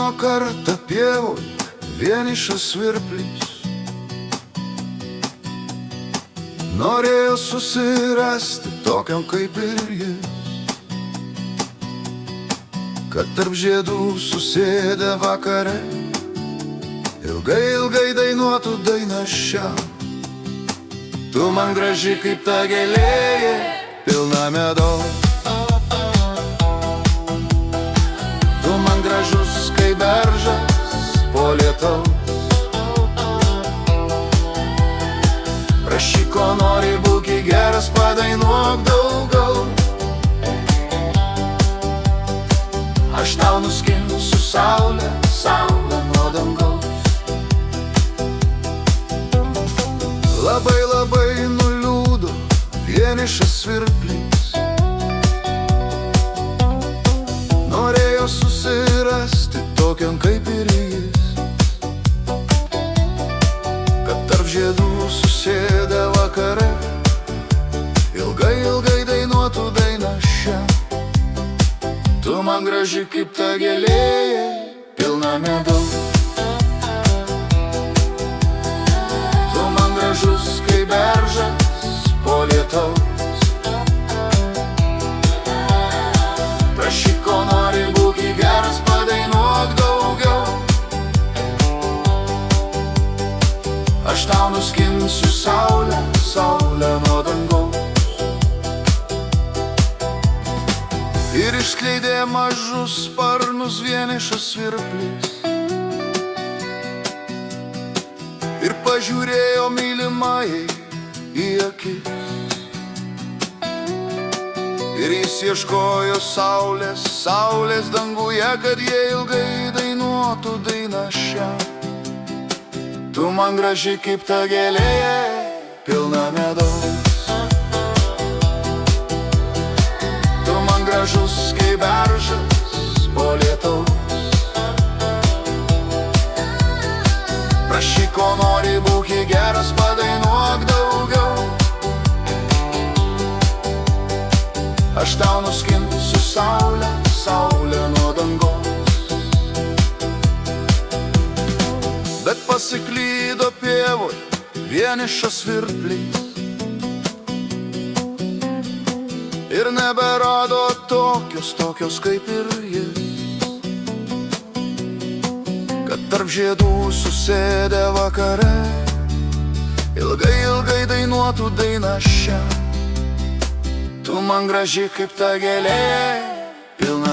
Gyveno kartą pievoj vienišas svirplys. Norėjo susirasti tokiam kaip ir jis, kad tarp žiedų susėdę vakare ilgai, ilgai dainuotų dainą šią. Tu man graži kaip ta gėlė, pilna medaus. Tu man gražus kaip beržas po lietaus. Prašyk, ko nori, būki geras, padainuok daugiau. Aš tau nuskinsiu saulę, saulę nuo dangaus. Labai, labai nuliūdo vienišas svirplys. Norėjo susirasti tokiam kaip ir jis, kad tarp žiedų susėdę vakare ilgai, ilgai dainuotų dainą šią. Tu man graži kaip ta gėlė, pilna medaus. Tu man gražus kaip beržas po lietaus. Prašyk, ko nori, būki geras, padainuok daugiau. Aš tau nuskinsiu saulę, saulę nuo dangaus. Ir išskleidė mažus sparnus vienišas svirplys. Ir pažiūrėjo mylimajai į akis. Ir jis ieškojo saulės, saulės danguje, kad jie ilgai dainuotų dainą šią. Tu man graži kaip ta gėlė, pilna medaus. Tu man gražus kaip beržas po lietaus. Prašyk, ko nori, būki geras, padainuok daugiau. Aš tau nuskinsiu saulę, saulę nuo dangaus. Bet pasiklydo pievoj vienišas svirplys. Ir neberado tokios, tokios kaip ir jis, kad tarp žiedų susėdę vakare ilgai, ilgai dainuotų dainą šią. Tu man graži kaip ta gėlė, pilna